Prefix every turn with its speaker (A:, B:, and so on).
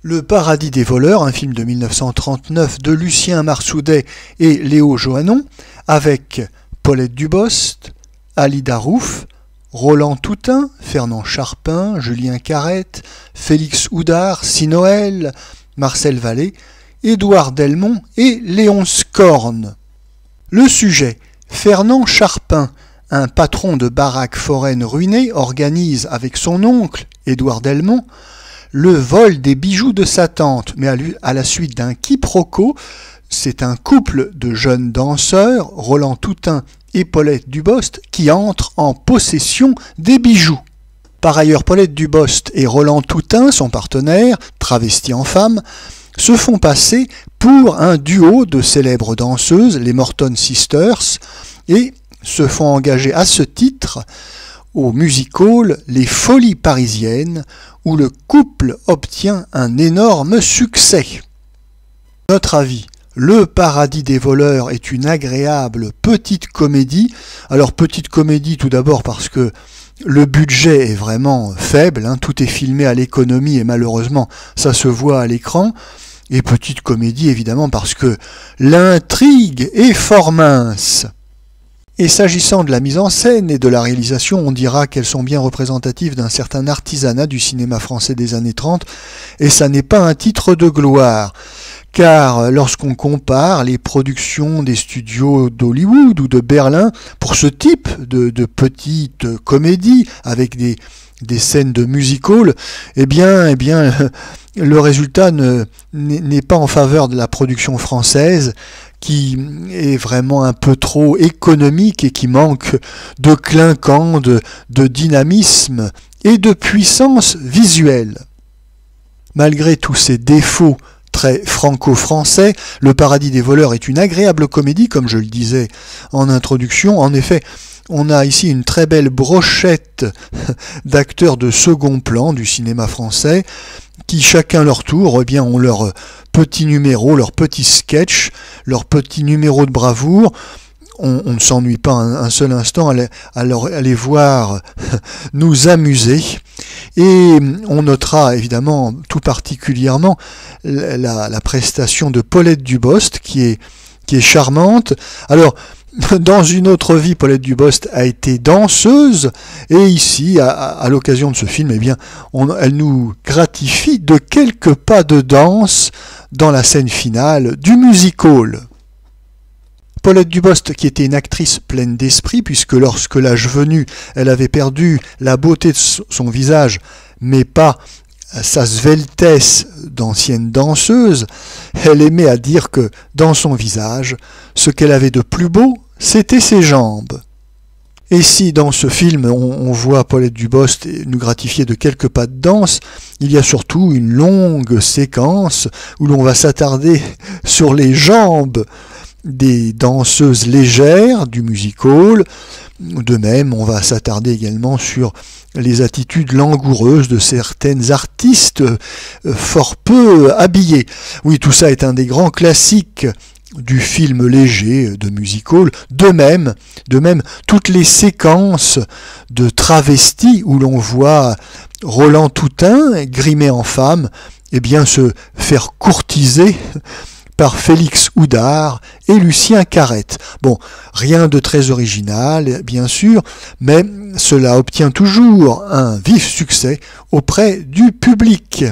A: Le Paradis des voleurs, un film de 1939 de Lucien Marsoudet et Léo Johannon, avec Paulette Dubost, Alida Rouf, Roland Toutain, Fernand Charpin, Julien Carrette, Félix Houdard, Sinoël, Marcel Vallée, Édouard Delmont et Léonce Corne. Le sujet: Fernand Charpin, un patron de baraque foraine ruiné, organise avec son oncle, Édouard Delmont, le vol des bijoux de sa tante, mais à la suite d'un quiproquo, c'est un couple de jeunes danseurs, Roland Toutain et Paulette Dubost, qui entrent en possession des bijoux. Par ailleurs, Paulette Dubost et Roland Toutain, son partenaire, travesti en femme, se font passer pour un duo de célèbres danseuses, les Morton Sisters, et se font engager à ce titre au music-hall Les Folies Parisiennes, où le couple obtient un énorme succès. Notre avis: Le Paradis des voleurs est une agréable petite comédie. Alors petite comédie tout d'abord parce que le budget est vraiment faible, tout est filmé à l'économie et malheureusement ça se voit à l'écran. Et petite comédie évidemment parce que l'intrigue est fort mince. Et s'agissant de la mise en scène et de la réalisation, on dira qu'elles sont bien représentatives d'un certain artisanat du cinéma français des années 30, et ça n'est pas un titre de gloire. Car lorsqu'on compare les productions des studios d'Hollywood ou de Berlin, pour ce type de petite comédie avec des scènes de music-hall, eh bien, le résultat n'est pas en faveur de la production française, qui est vraiment un peu trop économique et qui manque de clinquant, de dynamisme et de puissance visuelle. Malgré tous ces défauts très franco-français, Le Paradis des voleurs est une agréable comédie, comme je le disais en introduction. En effet, on a ici une très belle brochette d'acteurs de second plan du cinéma français qui, chacun leur tour, ont leur petit numéro, leur petit sketch, leur petit numéro de bravoure. On ne s'ennuie pas un seul instant à les voir nous amuser. Et on notera évidemment tout particulièrement la prestation de Paulette Dubost qui est charmante. Alors, dans une autre vie, Paulette Dubost a été danseuse, et ici, à l'occasion de ce film, elle nous gratifie de quelques pas de danse dans la scène finale du music-hall. Paulette Dubost, qui était une actrice pleine d'esprit, puisque lorsque l'âge venu, elle avait perdu la beauté de son visage, mais pas sa sveltesse d'ancienne danseuse, elle aimait à dire que dans son visage, ce qu'elle avait de plus beau, c'était ses jambes. Et si dans ce film on voit Paulette Dubost nous gratifier de quelques pas de danse, il y a surtout une longue séquence où l'on va s'attarder sur les jambes des danseuses légères du music-hall. De même, on va s'attarder également sur les attitudes langoureuses de certaines artistes fort peu habillées. Oui, tout ça est un des grands classiques du film léger de music-hall. De même, toutes les séquences de travestis où l'on voit Roland Toutain, grimé en femme, se faire courtiser par Félix Houdard et Lucien Carrette. Bon, rien de très original, bien sûr, mais cela obtient toujours un vif succès auprès du public.